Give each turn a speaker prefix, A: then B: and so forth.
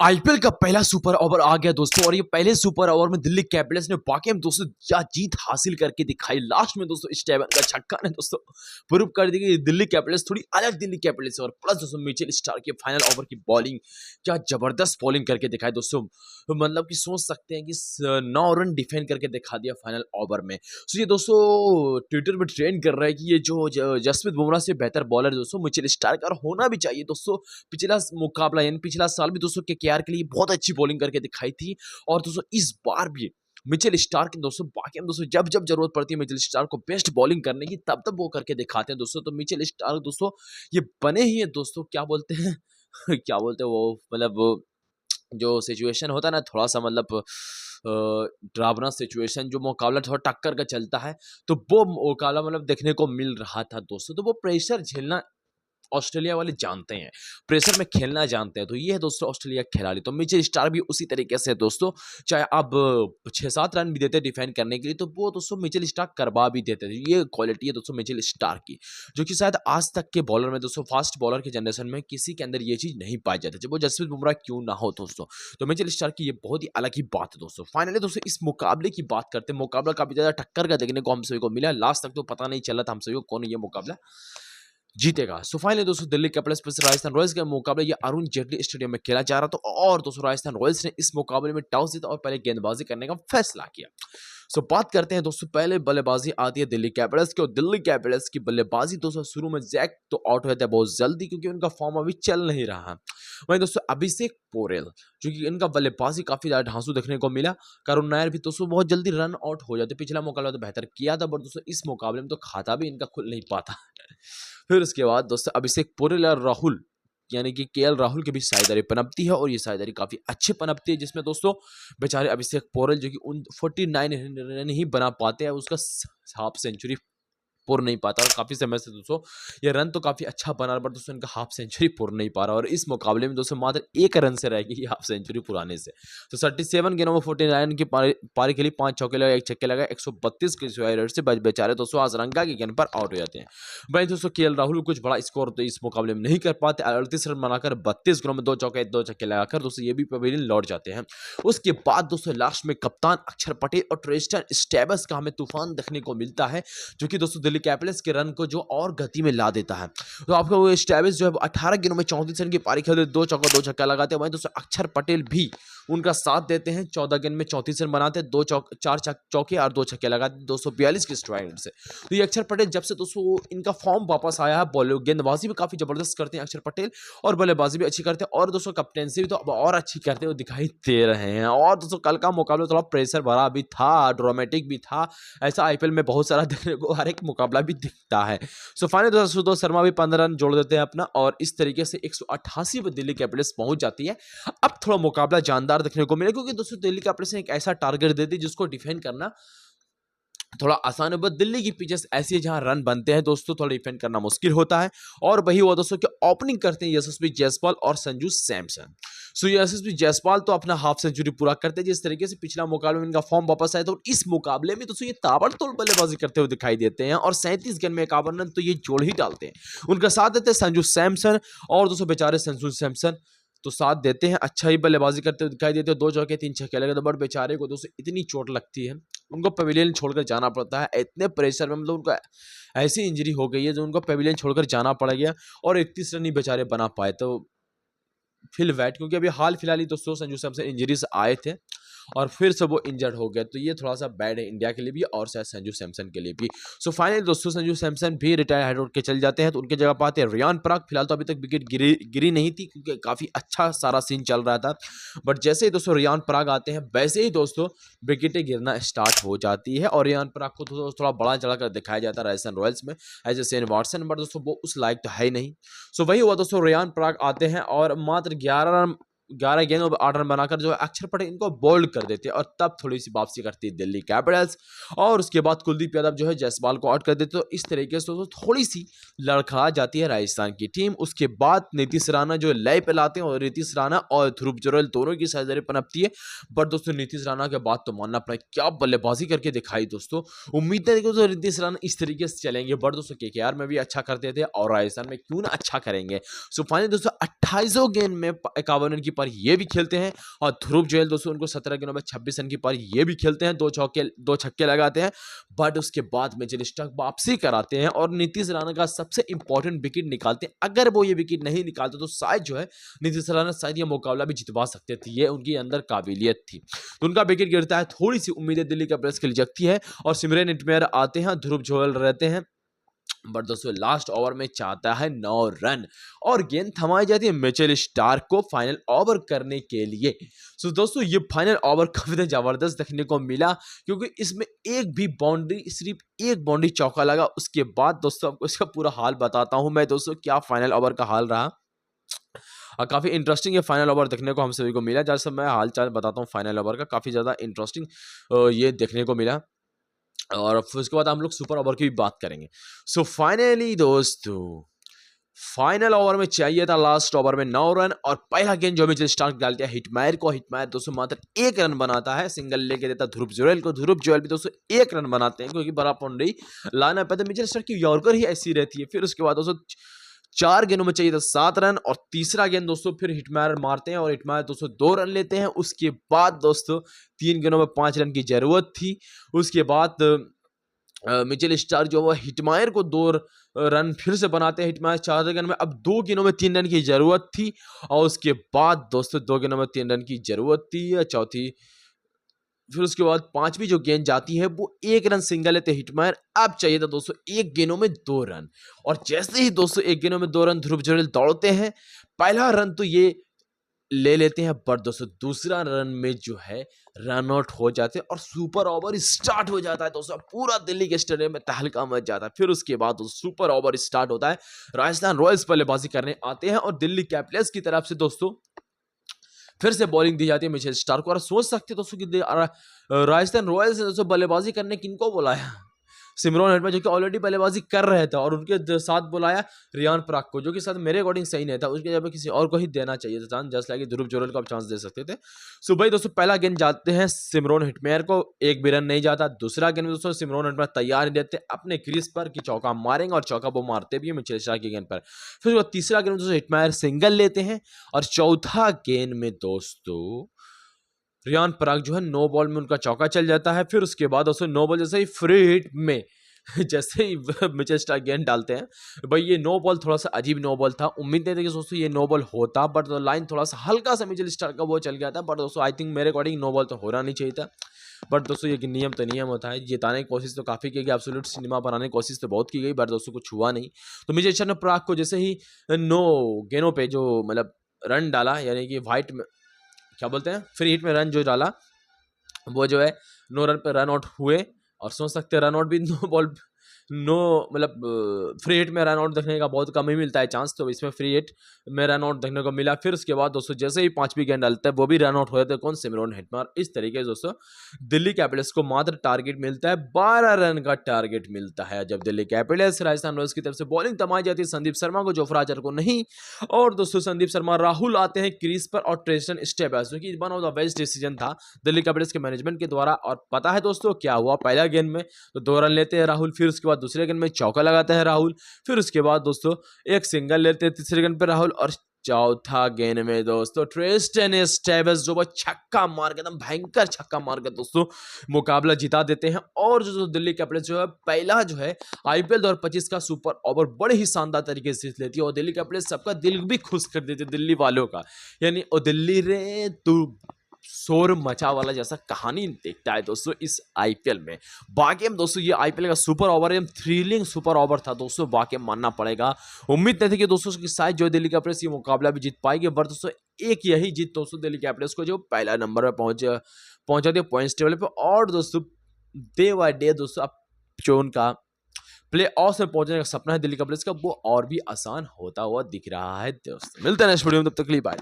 A: IPL का पहला super over आ गया दोस्तों। और ये पहले सुपर ओवर में दिल्ली कैपिटल्स ने वाकई में दोस्तों क्या जीत हासिल करके दिखाई। लास्ट में दोस्तों स्टेवन का छक्का ने दोस्तों प्रूव कर दी कि दिल्ली कैपिटल्स थोड़ी अलग दिल्ली कैपिटल्स है। और प्लस दोस्तों मिचेल स्टार्क की फाइनल ओवर की बॉलिंग, क्या जबरदस्त बॉलिंग करके दिखाई दोस्तों। मतलब कि सोच सकते हैं कि 9 रन डिफेंड करके दिखा दिया फाइनल ओवर में। सो ये दोस्तों ट्विटर पे ट्रेंड कर रहा है कि ये जो जसप्रीत बुमराह से बेहतर बॉलर दोस्तों मिचेल स्टार्क, और होना भी चाहिए दोस्तों। पिछला मुकाबला यानी पिछला साल भी दोस्तों केकेआर के लिए बहुत अच्छी बॉलिंग करके दिखाई थी। और दोस्तों इस बार भी मिचेल स्टार्क दोस्तों बाकी हम दोस्तों जब जब जरूरत पड़ती है मिचेल स्टार्क को बेस्ट बॉलिंग करने की, तब तब वो करके दिखाते हैं दोस्तों। तो मिचेल स्टार्क दोस्तों ये बने ही है दोस्तों, क्या बोलते हैं क्या बोलते हैं वो, मतलब जो सिचुएशन होता है ना, थोड़ा सा मतलब ड्रावना सिचुएशन, जो मुकाबला थोड़ा टक्कर का चलता है, तो वो मुकाबला मतलब देखने को मिल रहा था दोस्तों। तो वो प्रेशर झेलना ऑस्ट्रेलिया वाले जानते हैं, प्रेशर में खेलना जानते हैं। तो ये है दोस्तों ऑस्ट्रेलिया के खिलाड़ी। तो मिचेल स्टार्क भी उसी तरीके से दोस्तों, चाहे आप 6-7 रन भी देते डिफेंड करने के लिए, तो वो दोस्तों मिचेल स्टार्क करवा भी देते थे। ये क्वालिटी है दोस्तों मिचेल स्टार्क की, जो कि शायद आज तक के बॉलर में दोस्तों, फास्ट बॉलर के जनरेशन में किसी के अंदर ये चीज नहीं पाई जाती, जब वो जसप्रीत बुमराह क्यों ना हो दोस्तों। तो मिचेल स्टार्क की ये बहुत ही अलग ही बात है दोस्तों। फाइनली दोस्तों इस मुकाबले की बात करते हैं। मुकाबला काफी ज्यादा टक्कर का देखने को हम सभी को मिला। लास्ट तक तो पता नहीं चला था हम सभी को कौन ये मुकाबला जीतेगा। सो फाइनली दोस्तों दिल्ली कैपिटल्स पर राजस्थान रॉयल्स का मुकाबला ये अरुण जेटली स्टेडियम में खेला जा रहा था। और दोस्तों राजस्थान रॉयल्स ने इस मुकाबले में टॉस जीता और पहले गेंदबाजी करने का फैसला किया। सो बात करते हैं दोस्तों, पहले बल्लेबाजी आती है दिल्ली कैपिटल्स की। और दिल्ली कैपिटल्स की बल्लेबाजी दोस्तों शुरू में जैक तो आउट हो जाता है बहुत जल्दी, क्योंकि उनका फॉर्म अभी चल नहीं रहा। वहीं दोस्तों अभिषेक पोरेल, जो कि इनका बल्लेबाजी काफी ज्यादा ढांसू देखने को मिला। करुण नायर भी दोस्तों बहुत जल्दी रन आउट हो जाते। पिछला मुकाबला तो बेहतर किया था, बट दोस्तों इस मुकाबले में तो खाता भी इनका खुल नहीं पाता। फिर उसके बाद दोस्तों अभिषेक पोरेल और राहुल यानी कि केएल राहुल के बीच साझेदारी पनपती है। और ये साझेदारी काफी अच्छी पनपती है, जिसमें दोस्तों बेचारे अभिषेक पोरेल जो कि 49 रन ही बना पाते हैं, उसका हाफ सेंचुरी पूर्ण नहीं पाता। और काफी समय से दोस्तों ये रन तो काफी अच्छा बना, बट दोस्तों इनका हाफ सेंचुरी पूर्ण नहीं पा रहा। और इस मुकाबले में दोस्तों मात्र 1 रन से रह गई हाफ सेंचुरी पुराने से। तो 37 गेंदों में 49 की पारी खेली, 5 चौके लगा, 1 छक्के लगा, 132 के रेट से बेचारे दोस्तों आजरंगा के गेंद पर आउट हो जाते हैं। वहीं दोस्तों केएल राहुल कुछ बड़ा स्कोर तो इस मुकाबले में नहीं कर पाते। 38 रन बनाकर 32 गेंदों में 2 चौके 2 छक्के लगाकर दोस्तों ये भी पवेलियन लौट जाते हैं। उसके बाद दोस्तों लास्ट में कप्तान अक्षर पटेल और ट्रिस्टन स्टेबस का हमें तूफान देखने को मिलता है, जो कि दोस्तों दिल्ली कैपिटल्स के रन को जो और गति में ला देता है। तो आपको वो स्टेबस जो है 18 गेंदों में 34 रन की पारी खेलते, 2 चौका 2 छक्का लगाते हैं। वहीं दोस्तों अक्षर पटेल भी उनका साथ देते हैं, 14 गेंद में 34 रन बनाते हैं, 4 चौके और 2 छक्के लगाते हैं 242 के स्ट्राइक रेट से। तो ये अक्षर पटेल जब से दोस्तों इनका फॉर्म वापस आया है, बॉलिंग गेंदबाजी भी काफी जबरदस्त करते हैं अक्षर पटेल, और बल्लेबाजी भी अच्छी करते हैं। और दोस्तों कैप्टेंसी भी तो अब और अच्छी करते हुए दिखाई दे रहे हैं। और दोस्तों कल का मुकाबला थोड़ा प्रेशर भरा भी था, ड्रामेटिक भी था। ऐसा आईपीएल में बहुत सारा देखने को हर एक मुकाबला भी दिखता है। सो फाइनली दोस्तों सुदो शर्मा भी 15 रन जोड़ देते हैं अपना, और इस तरीके से 188 पर दिल्ली कैपिटल्स पहुंच जाती है। अब थोड़ा मुकाबला जानदार देखने को मिले, क्योंकि दोस्तों दिल्ली कैपिटल्स ने एक ऐसा टारगेट दे दी जिसको डिफेंड करना थोड़ा आसान है। बट दिल्ली की पिचेस ऐसी है जहां रन बनते हैं दोस्तों, थोड़ा डिफेंड करना मुश्किल होता है। और वही वो दोस्तों कि ओपनिंग करते हैं यशस्वी जायसवाल और संजू सैमसन। सो यशस्वी जायसवाल तो अपना हाफ सेंचुरी पूरा करते हैं, जिस तरीके से पिछला मुकाबले में इनका फॉर्म वापस आया। तो इस मुकाबले में दोस्तों ये ताबड़तोड़ बल्लेबाजी करते हुए दिखाई देते हैं, और 37 गेंद में 51 रन तो ये जोड़ ही डालते हैं। उनका साथ देते हैं संजू सैमसन, और दोस्तों बेचारे संजू सैमसन तो साथ देते हैं, अच्छा ही बल्लेबाजी करते हुए दिखाई देते हैं। 2 चौके 3 छक्के लगे, तो बट बेचारे को दोस्तों इतनी चोट लगती है, उनको पवेलियन छोड़कर जाना पड़ता है। इतने प्रेशर में मतलब उनको ऐसी इंजरी हो गई है जो उनको पवेलियन छोड़कर जाना पड़ गया, और 31 रन ही बेचारे बना पाए। तो फिल वैट, क्योंकि अभी हाल फिलहाल ही दोस्तों संजू सैमसन इंजरी से आए थे और फिर से वो इंजर्ड हो गया। तो ये थोड़ा सा बैड है इंडिया के लिए भी, और शायद संजू सैमसन के लिए भी। सो फाइनली दोस्तों संजू सैमसन भी रिटायर हेड के चल जाते हैं। तो उनकी जगह पाते हैं रियान पराग। फिलहाल तो अभी तक विकेट गिरी नहीं थी, क्योंकि काफी अच्छा सारा सीन चल रहा था। बट जैसे ही दोस्तों रियान पराग आते हैं, वैसे ही दोस्तों विकेटें गिरना स्टार्ट हो जाती है। और रियान पराग को थोड़ा बड़ा चढ़ाकर दिखाया जाता है राजस्थान रॉयल्स में as a Shane Watson, but दोस्तों वो उस लायक तो है ही नहीं। सो वही हुआ दोस्तों, रियान पराग आते हैं और मात्र 11 गेंदों पर 8 रन बनाकर जो अक्षर पटेल इनको बोल्ड कर देते हैं। और तब थोड़ी सी वापसी करती है दिल्ली कैपिटल्स, और उसके बाद कुलदीप यादव जो है जायसवाल को आउट कर देते। तो इस तरीके से तो थोड़ी सी लड़खड़ा जाती है राजस्थान की टीम। उसके बाद नीतीश राणा जो लय पे लाते हैं, और नीतीश राणा और ध्रुव जुरैल दोनों की साझेदारी पनपती है। बट दोस्तों नीतीश राणा के बाद तो मानना पड़े, क्या बल्लेबाजी करके दिखाई दोस्तों। उम्मीद है कि तो नीतीश राणा इस तरीके से चलेंगे, बट दोस्तों केकेआर में भी अच्छा करते थे, और राजस्थान में क्यों ना अच्छा करेंगे। सो फाइनली दोस्तों 28 गेंद में 51 रन की पारी ये भी खेलते हैं। और ध्रुव जुरैल दोस्तों उनको 17 गेंदों में 26 रन की पारी ये भी खेलते हैं, 2 छक्के लगाते हैं। बट उसके बाद मिचेल स्टार्क वापसी कराते हैं और नीतीश राणा का सबसे इंपॉर्टेंट विकेट निकालते हैं। अगर वो ये विकेट नहीं निकालते तो शायद जो है नीतीश राणा शायद ये मुकाबला भी जितवा सकते थे, ये उनकी अंदर काबिलियत थी। तो उनका विकेट गिरता है, थोड़ी सी उम्मीदें दिल्ली कैपिटल्स के लिए जगती है और सिमरन हेटमेयर आते हैं, ध्रुव जुरैल रहते हैं। बट दोस्तों लास्ट ओवर में चाहता है 9 रन और गेंद थमाई जाती है मिचेल स्टार्क को फाइनल ओवर करने के लिए। सो दोस्तों ये फाइनल ओवर काफी जबरदस्त देखने को मिला, क्योंकि इसमें एक भी बाउंड्री, सिर्फ एक बाउंड्री चौका लगा। उसके बाद दोस्तों आपको इसका पूरा हाल बताता हूं मैं दोस्तों, क्या फाइनल ओवर का हाल रहा। काफी इंटरेस्टिंग ये फाइनल ओवर देखने को हम सभी को मिला। जैसे मैं हाल चाल बताता हूँ फाइनल ओवर का, काफी ज्यादा इंटरेस्टिंग ये देखने को मिला। और फिर उसके बाद हम लोग सुपर ओवर की भी बात करेंगे। सो फाइनली दोस्तों फाइनल ओवर में चाहिए था लास्ट ओवर में 9 रन और पहला गेंद जो मिचेल स्टार्क डालते हैं हिटमायर को। हिटमायर दोस्तों मात्र 1 रन बनाता है, सिंगल लेके देता ध्रुव जुरैल को। ध्रुव जुरैल भी दोस्तों 1 रन बनाते हैं, क्योंकि बड़ा बाउंड्री लाना पे तो मिचेल स्टार्क की यॉर्कर ही ऐसी रहती है। फिर उसके बाद दोस्तों 4 गेंदों में चाहिए था 7 रन और तीसरा गेंद दोस्तों फिर हिटमायर मारते हैं और हिटमायर दोस्तों 2 रन लेते हैं। उसके बाद दोस्तों 3 गेंदों में 5 रन की जरूरत थी। उसके बाद मिचेल स्टार्क जो वो हिटमायर को 2 रन फिर से बनाते हैं। हिटमायर 4 गेंद में अब 2 गेंदों में 3 रन की जरूरत थी और उसके बाद दोस्तों 2 गेंदों में 3 रन की जरूरत थी चौथी। फिर उसके बाद 5वीं जो गेंद जाती है वो 1 रन सिंगल लेते हिटमायर। अब चाहिए था दोस्तों 1 गेंदों में 2 रन और जैसे ही दोस्तों 1 गेंदों में 2 रन ध्रुव जुरैल दौड़ते हैं, पहला रन तो ये ले लेते हैं, पर दोस्तों दूसरा रन में जो है रन आउट हो जाते हैं और सुपर ओवर स्टार्ट हो जाता है। दोस्तों पूरा दिल्ली के स्टेडियम में तहलका मच जाता है। फिर उसके बाद सुपर ओवर स्टार्ट होता है, राजस्थान रॉयल्स बल्लेबाजी करने आते हैं और दिल्ली कैपिटल्स की तरफ से दोस्तों फिर से बॉलिंग दी जाती है मिचेल स्टार्क को। और सोच सकते दोस्तों कि राजस्थान रॉयल्स ने दोस्तों बल्लेबाजी करने किनको बुलाया, सिमरन हेटमेयर जो कि ऑलरेडी बल्लेबाजी कर रहे थे, और उनके साथ बुलाया रियान पराग को, जो कि साथ मेरे अकॉर्डिंग सही नहीं था। उसके जगह किसी और को ही देना चाहिए था चांस, जस्ट लाइक ध्रुव जुरैल को आप चांस दे सकते थे। सो भाई दोस्तों पहला गेंद जाते हैं सिमरन हेटमेयर को, एक भी रन नहीं जाता। दूसरा गेंद में दोस्तों सिमरन हेटमेयर तैयार नहीं देते अपने क्रीज पर कि चौका मारेंगे, और चौका वो मारते भी है मिचेल स्टार्क की गेंद पर। फिर तीसरा गेंद में दोस्तों हेटमेयर सिंगल लेते हैं और चौथा गेंद में दोस्तों रियान पराग जो है 9 बॉल में उनका चौका चल जाता है। फिर उसके बाद दोस्तों 9 बॉल जैसे ही फ्री हिट में जैसे ही मिचेल स्टार्क गेंद डालते हैं, भाई ये 9 बॉल थोड़ा सा अजीब 9 बॉल था। उम्मीद नहीं थी कि दोस्तों ये 9 बॉल होता, बट लाइन थोड़ा सा हल्का सा मिचेल स्टार्क का वो चल गया था। बट दोस्तों आई थिंक मेरे अकॉर्डिंग 9 बॉल तो होना नहीं चाहिए था। बट दोस्तों ये नियम तो नियम होता है, जिताने की कोशिश तो काफ़ी की गई, एब्सोल्यूट सिनेमा बनाने की कोशिश तो बहुत की गई, बट दोस्तों कुछ हुआ नहीं। तो मिचेल स्टार्क ने पराग को जैसे ही 9 गेंदों पे जो मतलब रन डाला, यानी कि वाइट में क्या बोलते हैं फ्री हिट में रन जो डाला, वो जो है 9 रन पे रन आउट हुए। और सोच सकते हैं रन आउट भी 9 बॉल 9 मतलब फ्री हिट में रन आउट देखने का बहुत कम ही मिलता है चांस, तो इसमें फ्री हिट में रन आउट देखने को मिला। फिर उसके बाद दोस्तों जैसे ही 5वीं गेंद डालते हैं वो भी रन आउट हो जाते हैं, कौन, सिमरन हेटमेयर। इस तरीके से दोस्तों दिल्ली कैपिटल्स को मात्र टारगेट मिलता है 12 रन का टारगेट मिलता है, जब दिल्ली कैपिटल्स राजस्थान रॉयल्स की तरफ से बॉलिंग थमाई जाती है संदीप शर्मा को, जोफ्रा आर्चर को नहीं। और दोस्तों संदीप शर्मा राहुल आते हैं क्रीज पर और ट्रेस्टन स्टेबर्स, जो कि one of the best decision था दिल्ली कैपिटल्स के मैनेजमेंट के द्वारा। और पता है दोस्तों क्या हुआ, पहला गेंद में तो 2 रन लेते हैं राहुल, फिर उसके बाद दूसरे गेंद में चौका लगाते हैं राहुल, फिर उसके बाद दोस्तों एक सिंगल लेते हैं तीसरे गेंद पे राहुल, और चौथा गेंद में दोस्तों ट्रेस्टन स्टेबर्स जो वो छक्का मार के, एकदम भयंकर छक्का मार के दोस्तों मुकाबला जिता देते हैं। और जो दिल्ली कैपिटल्स जो है पहला जो है आईपीएल 2025 का सुपर ओवर बड़े ही शानदार तरीके से लेती है और दिल्ली कैपिटल्स सबका दिल भी खुश कर देती है, दिल्ली वालों का। यानी ओ दिल्ली रे तू शोर मचा वाला जैसा कहानी देखता है दोस्तों इस आईपीएल में। बाकी हम दोस्तों ये आईपीएल का सुपर ओवर है, थ्रिलिंग सुपर ओवर था दोस्तों, बाकी मानना पड़ेगा। उम्मीद नहीं थी कि दोस्तों की शायद जो दिल्ली कैपिटल्स ये मुकाबला भी जीत पाएगी, पर दोस्तों एक यही जीत दोस्तों दिल्ली कैपिटल्स को जो पहला नंबर पर पहुंचा दिया पॉइंट्स टेबल पे। और दोस्तों डे बाय डे दोस्तों अब जो उनका प्ले ऑफ में पहुंचने का सपना है दिल्ली कैपिटल्स का, वो और भी आसान होता हुआ दिख रहा है दोस्तों। मिलते हैं नेक्स्ट वीडियो में, तब तक के लिए बाय।